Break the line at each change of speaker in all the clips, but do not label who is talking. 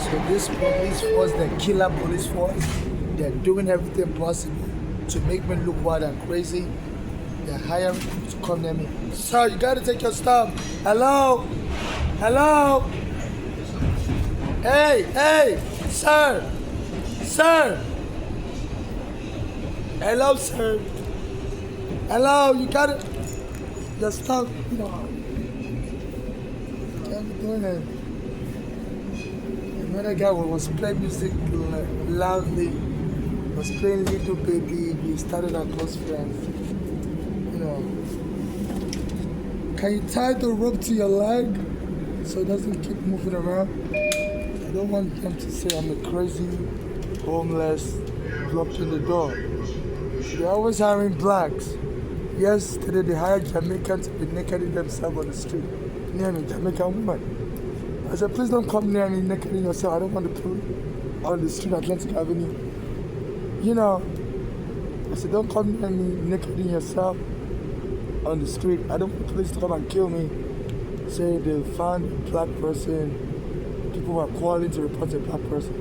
So this police force, the killer police force, they're doing everything possible to make me look wild and crazy. They're hiring people to come near me. Sir, you gotta take your stuff. Hello? Hello? Hey, sir. Sir. Hello, sir. Hello, you gotta just stop, Can't be doing that. Another guy was playing music loudly, was playing Little Baby. We started our close friends. Can you tie the rope to your leg so it doesn't keep moving around? I don't want them to say I'm a crazy, homeless, locked in the door. They're always hiring blacks. Yesterday they hired Jamaicans to be naked themselves on the street. Near me, Jamaican woman. I said, please don't come near me naked yourself. I don't want to put on the street Atlantic Avenue. I said, don't come near me naked yourself on the street. I don't want the police to come and kill me. Say they found a black person. People were calling to report a black person.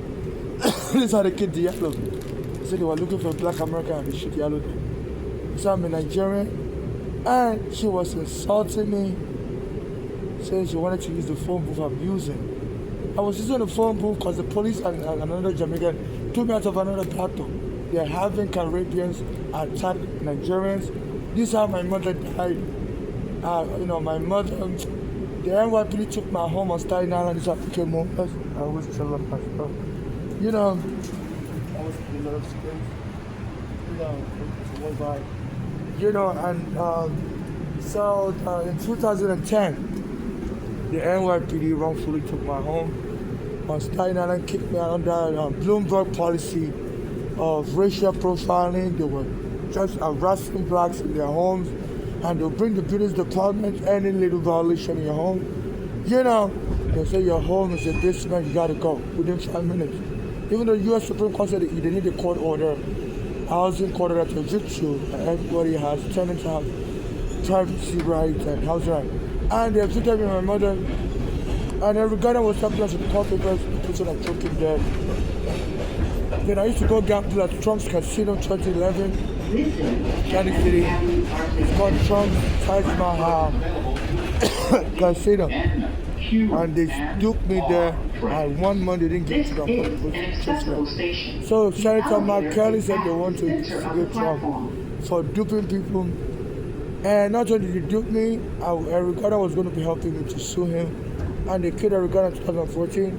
This is how they killed the yellow. They said they were looking for a black American and they shot yellow. So I'm a Nigerian, and she was insulting me, saying she wanted to use the phone booth I'm using. I was using the phone booth because the police and another Jamaican took me out of another battle. They're having Caribbeans attack Nigerians. This is how my mother died. My mother, the NYPD took my home on Staten Island. This is how I became homeless. I always tell them my stuff. I was in a lot of space. So in 2010, the NYPD wrongfully took my home on Staten Island, kicked me under Bloomberg policy of racial profiling. They were just harassing blacks in their homes, and they'll bring the business department any little violation in your home. They say your home is a basement, you gotta go within 5 minutes. Even the U.S. Supreme Court said they need a court order, housing court order to evict you, and everybody has tenants have privacy rights and house rights. And they evicted me and my mother, and every guy that was talking to the court papers, the person that took him dead. Then I used to go gamble at Trump's Casino 2011, Kansas City. It's called Trump's Taj Mahal Casino. And they took me there, and 1 month they didn't get to the police. So Senator Mark Kelly said they want to investigate Trump for duping people. And not only did they dupe me, Eric Garner was going to be helping me to sue him. And they killed Eric Garner in 2014.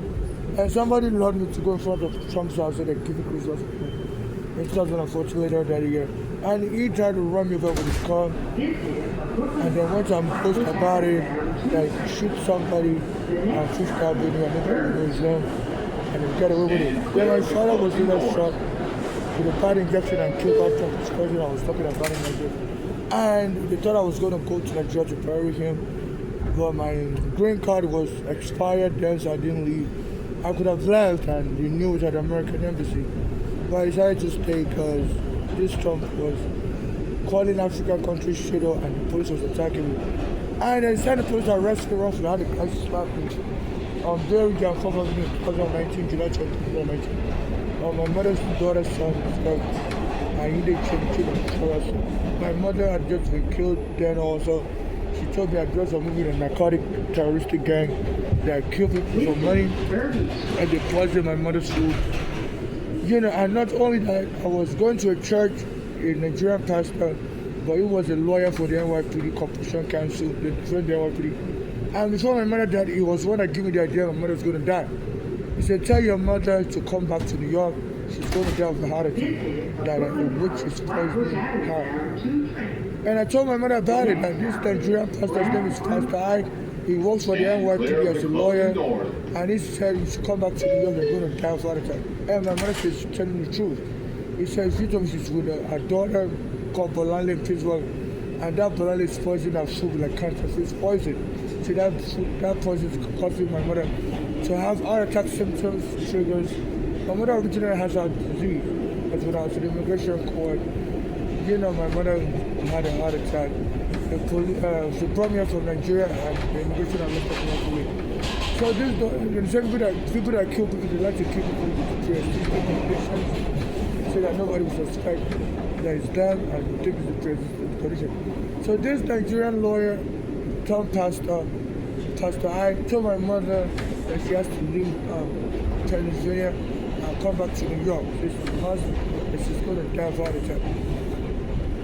And somebody lured me to go in front of Trump's house and they gave me Christmas in 2014 later that year. And he tried to run me over with his car. And then once I'm post about it, like shoot somebody and fish that video and nobody knows them and they get away with it. Then my father was in that shot with a bad injection and killed out Trump's cousin. I was talking about him like this. And they thought I was going to go to Nigeria to bury him. But my green card was expired then, so I didn't leave. I could have left and renewed at the American Embassy. But I decided to stay because this Trump was calling African countries shadow and the police was attacking me. And they sent the police to arrest me wrongfully. I had the guys slap me on very young, 2019, July 2019. My mother's daughter's son was killed. And he did kill for us. My mother had just been killed then also. She told me I was moving a narcotic terroristic gang that killed people for money and they poisoned my mother's food. And not only that, I was going to a church, a Nigerian pastor, but he was a lawyer for the NYPD Corporation Council, the NYPD. And before my mother died, he was the one that gave me the idea my mother was going to die. He said, tell your mother to come back to New York. She's going to die of a heart attack, that a witch is poisoning her. And I told my mother about it, and this Nigerian pastor's name is Pastor Ike. He works for the NYPD as a lawyer, and he said you should come back to New York, you're going to die of a heart attack. And my mother said she's telling the truth. He said she told me she's with her daughter called Bolale in Pittsburgh, and that Bolale is poisoning her food like cancer, so it's poison. So that poison is causing my mother to have heart attack symptoms, triggers. My mother originally has a disease. That's when I was in the immigration court. My mother had a heart attack. She brought me up from Nigeria and the immigration had looked at me. So this the same people that kill people, they like to kill people with PTSD, so that nobody will suspect that it's them and think it's the condition. So this Nigerian lawyer, Tom Pastor, I told my mother that she has to leave Pennsylvania and come back to New York. She's husband, and she's going to die of heart attack.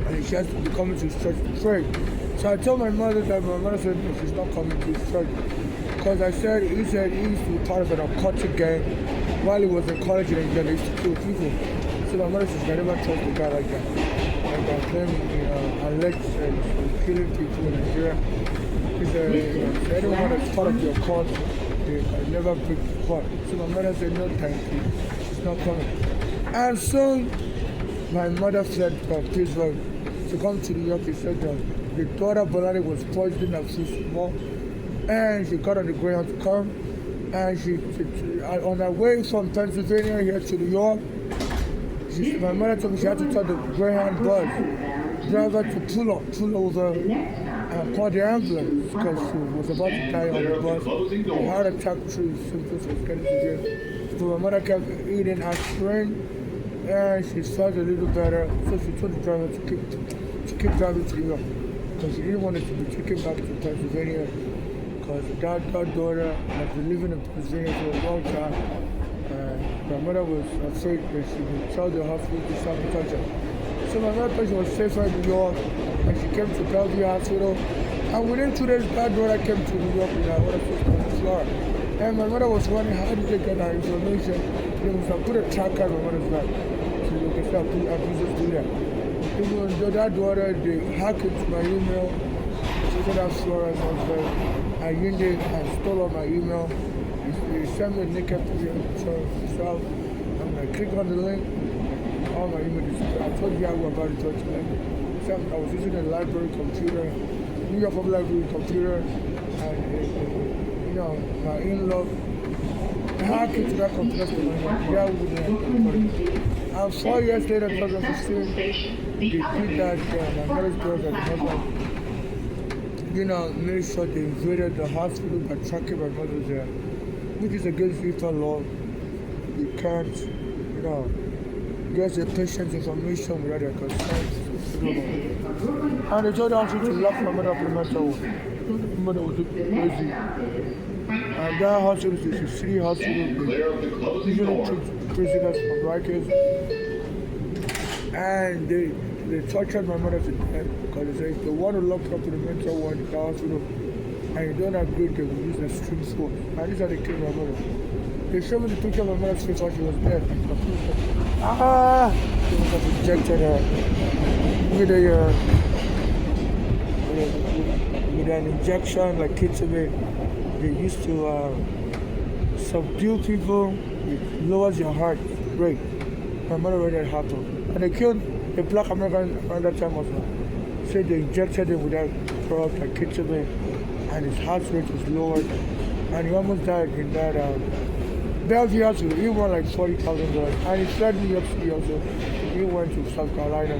And she has to be coming to church to pray. So I told my mother that my mother said no, she's not coming to church. Because he said he used to be part of an occultic gang while he was in college in England. They used to kill people. So my mother says, I never trust a guy like that. Like I claim alleged killing people in Nigeria. He said, anyone that's part of your cause, they can never break the court. So my mother said, no thank you, she's not coming. And soon, my mother fled from Pittsburgh to come to New York. She said the daughter Bolani was poisoned and she's small. And she got on the Greyhound to come. And she on her way from Pennsylvania here to New York, my mother told me she had to tell the Greyhound bus driver to pull over and call the ambulance because she was about to die on the bus. A heart attack through symptoms was getting severe. So my mother kept eating aspirin and she felt a little better. So she told the driver to keep driving to New York because she didn't want it to be taken back to Pennsylvania because that daughter had been living in Pennsylvania for a long time. My mother was afraid that she would tell the hospital to sabotage her. So my mother thought she was safer in New York, and she came to Bellevue Hospital. And within 2 days, that daughter came to New York with her other sister in Florida. And my mother was wondering how did they get that information. They must have put a tracker on my mother's back. So they could start abusers do that. Even though that daughter, they hacked into my email. She said that Florida was I used it and stole all my email. They sent me a naked picture of myself. I'm going to click on the link. All my emails. I told you I was about to touch it. I was using a library computer, New York Public Library computer, and my in-law hacked into that computer and 4 years later, 2016, they did that. My mother's daughter and husband, made sure they invaded the hospital by tracking my mother there, which is against internal law. You can't, get the patient's information without their consent. And they told the hospital to lock my mother up in the mental ward. My mother was crazy. And that hospital is a city hospital. They usually treat prisoners from Rikers. And they tortured my mother to death because they said if they want to lock her up in the mental ward in the hospital and you don't agree, they will use extreme force. And this is how they killed my mother. They showed me the picture of my mother's face while she was dead. They must have injected her with an injection like ketamine. They used to subdue people. It lowers your heart rate. My mother already had heart attack. And they killed a black American around that time also. Said they injected him with that product like ketamine and his heart rate was lowered. And he almost died in that Bellevue Hospital. He won like $40,000. And he fled New York City also. He went to South Carolina.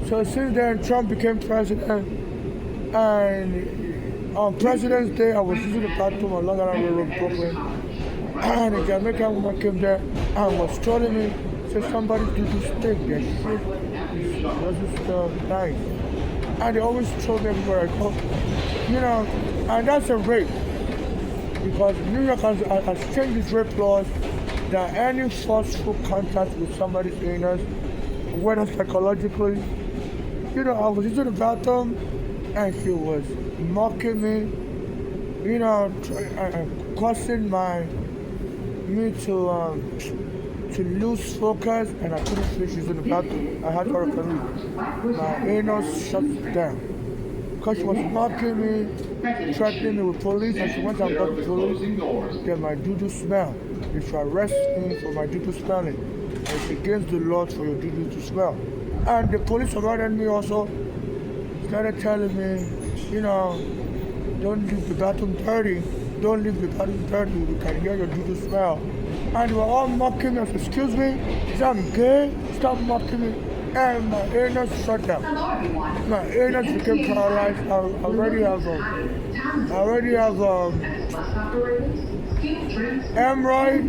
So since then, Trump became president. And on President's Day, I was using the bathroom on Long Island Railroad, Brooklyn. And a Jamaican woman came there and was trolling me. Said somebody do this thing. Their shit wasn't nice. And they always troll me everywhere I go. And that's a rape. Because New York has changed its rape laws that any forceful contact with somebody's anus, whether psychologically, I was using the bathroom and she was mocking me, causing me to lose focus, and I couldn't finish using the bathroom. I had to my anus shut down. Because she was mocking me, threatening me with police, and she went and got the police. Then my doo-doo smell. They should arrest me for my doo-doo smelling. And it's against the law for your doo-doo to smell. And the police surrounded me also, started telling me, don't leave the bathroom dirty. Don't leave the bathroom dirty. We can hear your doo-doo smell. And they were all mocking me. I said, excuse me, is I'm gay? Stop mocking me. And my anus shut down. My anus became paralyzed. I already have I already have hemorrhoid.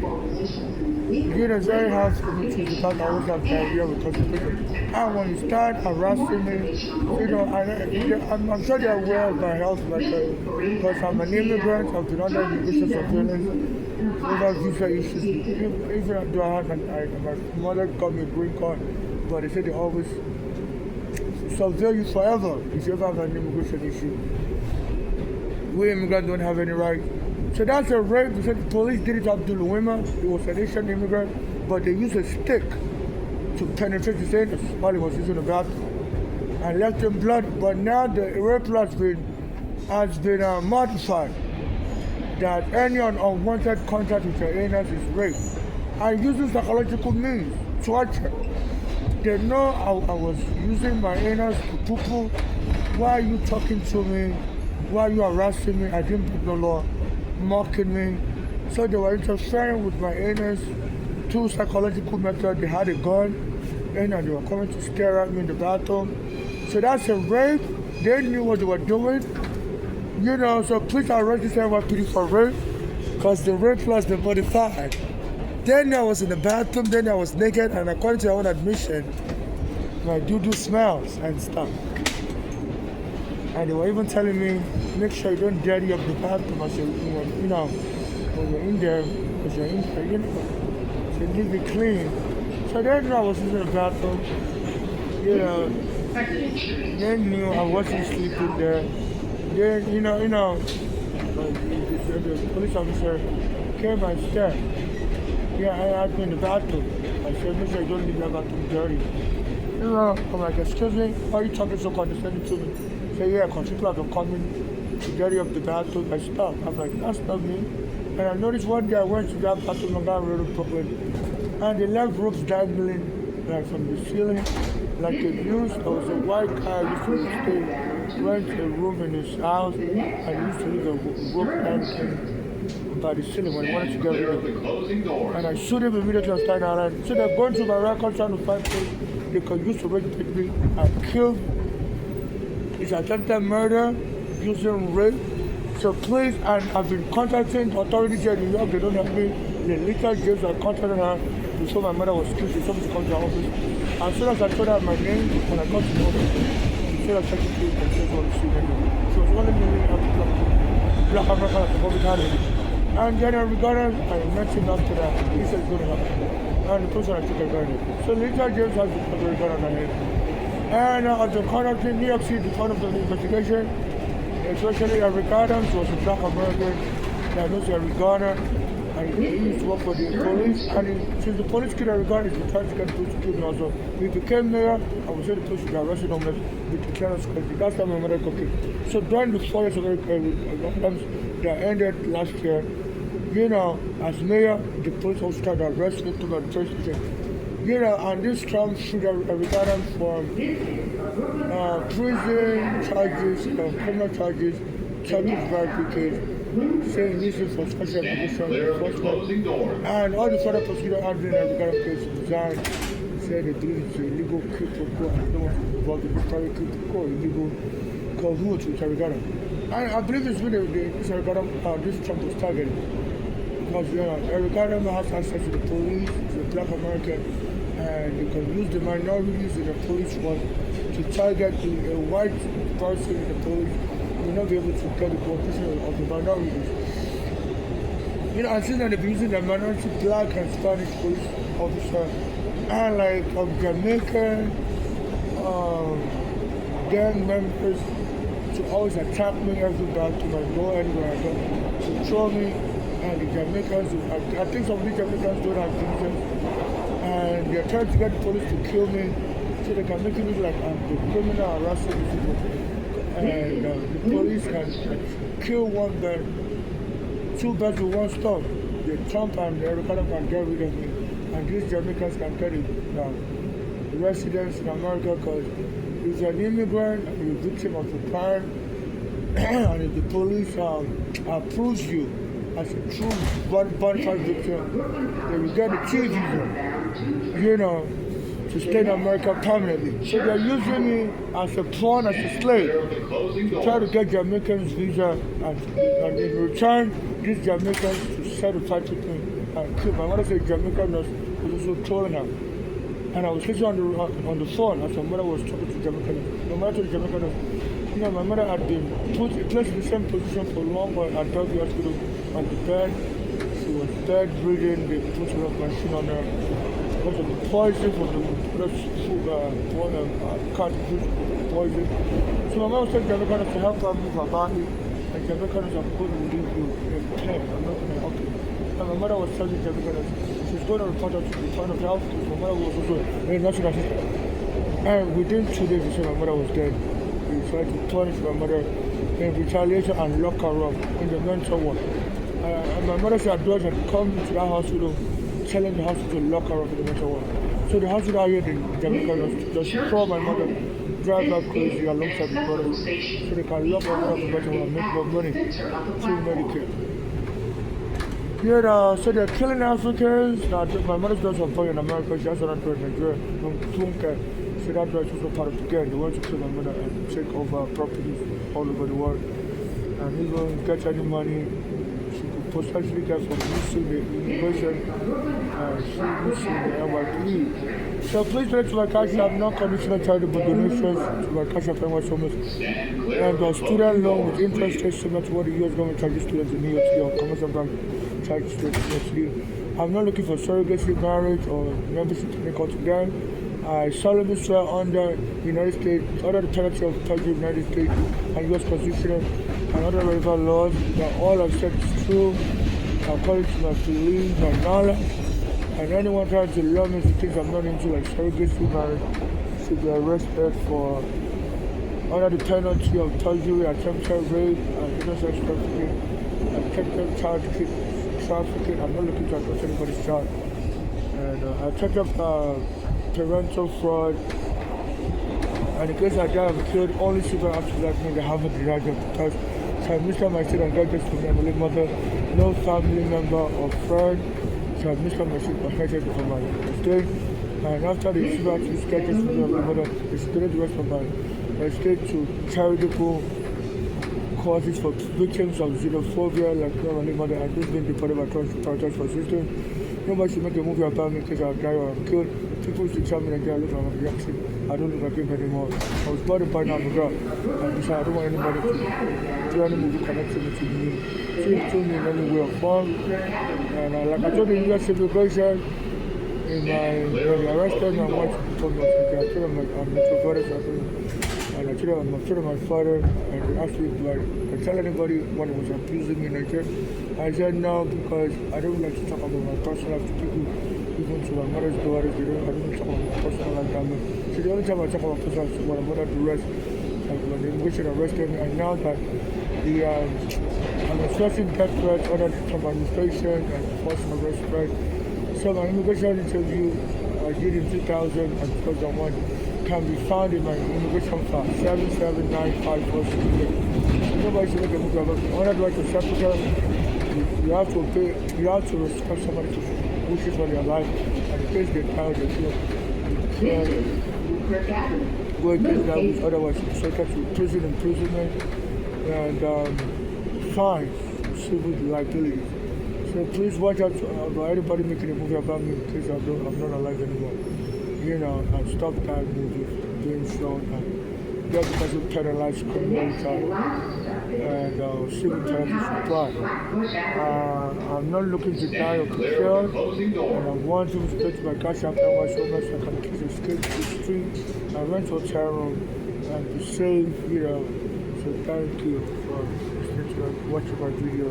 It is very hard for me to because I always have diarrhea with constipation. And when you start harassing me, I'm sure they're aware of my health record because I'm an immigrant. I've been under immigration surveillance over visa issues. Even though my mother got me a green card, but they say they always surveil you forever if you ever have an immigration issue. We immigrants don't have any right. So that's a rape. They said the police did it to Abdul Wima. He was an Asian immigrant, but they used a stick to penetrate his anus while he was using the bathroom and left him blood. But now the rape law has been modified that any unwanted contact with your anus is rape. And using psychological means, torture. They know I was using my anus to poo-poo. Why are you talking to me? Why are you harassing me? I didn't break the law. Mocking me. So they were interfering with my anus through psychological method. They had a gun and they were coming to stare at me in the bathroom. So that's a rape. They knew what they were doing. So please arrest this NYPD for rape because the rape law has been modified. Then I was in the bathroom, then I was naked, and according to their own admission, my doo-doo smells and stuff. And they were even telling me, make sure you don't dirty up the bathroom as when you're in there, because you're in there, so leave it clean. So they knew I was in the bathroom, they knew I wasn't sleeping there. Then, the police officer came and said, I had me in the bathroom. I said, make sure you don't leave that bathroom dirty. I'm like, excuse me, why are you talking so condescending to me? Say, yeah, because people have been coming to dirty up the bathroom and stuff. I'm like, that's not me. And I noticed one day I went to that bathroom and got rid of Brooklyn. And they left ropes dangling like from the ceiling, like they used. There was a white guy who used to stay, rent a room in his house, and he used to leave a rope dangling by the ceiling when he wanted to get rid of it. And I shoot him immediately on Staten Island. So they're going through my records trying to find things they could use to register me. I killed. It's attempted murder, using rape. So please, and I've been contacting the authorities here in New York. They don't have me. The little James, I contacted her before my mother was killed. She told me to come to her office. As soon as I told her my name, when I got to the office, she said I checked the case and she was going to see me. She was only me Black American at the public hand. And then regarding, I mentioned after that, he said it's going to happen. And the person I took advantage. So little James has been very good on her head. And as a conduct in New York City, the front of the investigation, especially Eric Adams was a black American that knows Eric Garner, and he used to work for the police. And since the police killed Eric Garner, he tried to get the police to kill me also. He became mayor, I would say the police should have arrested him with the clearance because that's time my mother got killed. So during the 4 years of Eric Adams that ended last year, as mayor, the police also tried to arrest me to the train station. And this Trump should have regarded from prison charges, criminal charges, charges verification, saying this is for special protection enforcement, and all the further prosecutor handling a regarding case resigned. Said they believe it's illegal crypto. I don't want to involve the private crypto illegal cahoots with Arigado. And I believe it's really this Trump was targeted. Because Arigado has access to the police, to the black American, and they can use the minorities in the police force to target a white person in the police. You'll not be able to get the cooperation of the minorities. And since they've been using the minority black and Spanish police officer, and like Jamaican gang members to always attack me every bathroom I go, anywhere I go, to throw me, and the Jamaicans, I think some of the Jamaicans don't have victims, and they're trying to get the police to kill me, so they can make it look like I'm the criminal harassing the people. And the police can kill one bird, 2 birds with 1 stone. The Trump and the Republican can get rid of me. And these Jamaicans can get the residents in America because if you're an immigrant and you're a victim of a crime, and if the police approves you as a true bona fide victim, then you get a T visa. to stay in America permanently. So they're using me as a pawn, as a slave, to try to get Jamaicans visa, and in return, these Jamaicans to satisfy with me and kill. My mother said Jamaican was also trolling her. And I was listening on the phone as my mother was talking to Jamaicans. My mother told Jamaicans, you know, my mother had been placed in the same position for long while at Derby Hospital on the bed. She was dead, breathing. They put a machine on her because of the poison from the cartridge poison. So my mom said Jamaicans to help her move her body, and Jamaicans are going to leave you in pain. I'm not going to help you. And my mother was telling Jamaicans she's going to report her to the Department of Health because my mother was also a nursing assistant. And within 2 days, they said my mother was dead. They tried to punish my mother in retaliation and lock her up in the mental ward. And my mother said her had come to that hospital, telling the hospital to lock her up in the mental ward. So the hospital out here in Jamaica just call my mother, drive her crazy alongside my brother, so they can lock her up in the mental ward and make more money through Medicare. Yeah, so they're killing Africans. Now, my mother's daughter was born in America. She has another in Nigeria. So that was also part of the gang. They want to kill my mother and take over properties all over the world. And even get any money she could potentially get from using the immigration. She using the NYPD. So please donate to my cash app, non-conditional charitable donations to my cash app NY and a student loan with interest rates similar to what the US government charges students in New York City or commercial bank charges students. I'm not looking for surrogacy marriage or membership to make altogether. I solemnly swear under the United States, under the penalty of the United States and U.S. Constitution and other relevant laws, that all I've said is true, according to my belief, my knowledge, and anyone trying to lure me into things I'm not into, like surrogacy marriage, should be arrested for under the penalty of perjury, attempted rape, and innocent trafficking, attempted trafficking. I'm not looking to address anybody's child. And I checked up parental fraud, and in case I die I'm killed, only super active like me that haven't denied them because so I missed out my seat and got this from my only mother, no family member or friend, so I missed out my seat and got this from my estate. And after the super active get this from my only mother, they donated the rest of my estate to charitable causes for victims of xenophobia like my only mother, and this being deported by authorities for assistance. Nobody should make a movie about me because I'll die or I'm killed. People used to tell me that I look like I'm reacting. I don't look like him anymore. I was bothered by now, McGraw. And decided I don't want anybody to do any movie connected to me. She told me in any way or form. And like I told the US immigration, when they arrested me, I wanted to tell me I told them I'm introverted. And I told them my father, and they asked me like, I tell anybody when he was abusing me in Nigeria. I said no because I don't like to talk about my personal life to people, even to my mother's daughters. I don't talk about my personal life that much. So the only time I talk about personal life is when my mother arrested, like when the immigration arrested me, and now that I'm expressing death threats under the Trump administration and forced arrest threats. So my immigration interview I did in 2000 and 2001 can be found in my immigration file 7795468. Nobody should make a movie about me. Under the right to separate. You have to respect somebody to wishes for their life and in case they die they feel go against that which otherwise subject to prison imprisonment and fines, civil liabilities. So please watch out about anybody making a movie about me in case I'm not alive anymore. You know, and stop that movie being shown and get the person penalized criminally and civil penalty supply. I'm not looking to die or to kill, and I want to respect my cash app and my so much I can escape the street and rent hotel room and be safe, you know. So thank you for watching my video.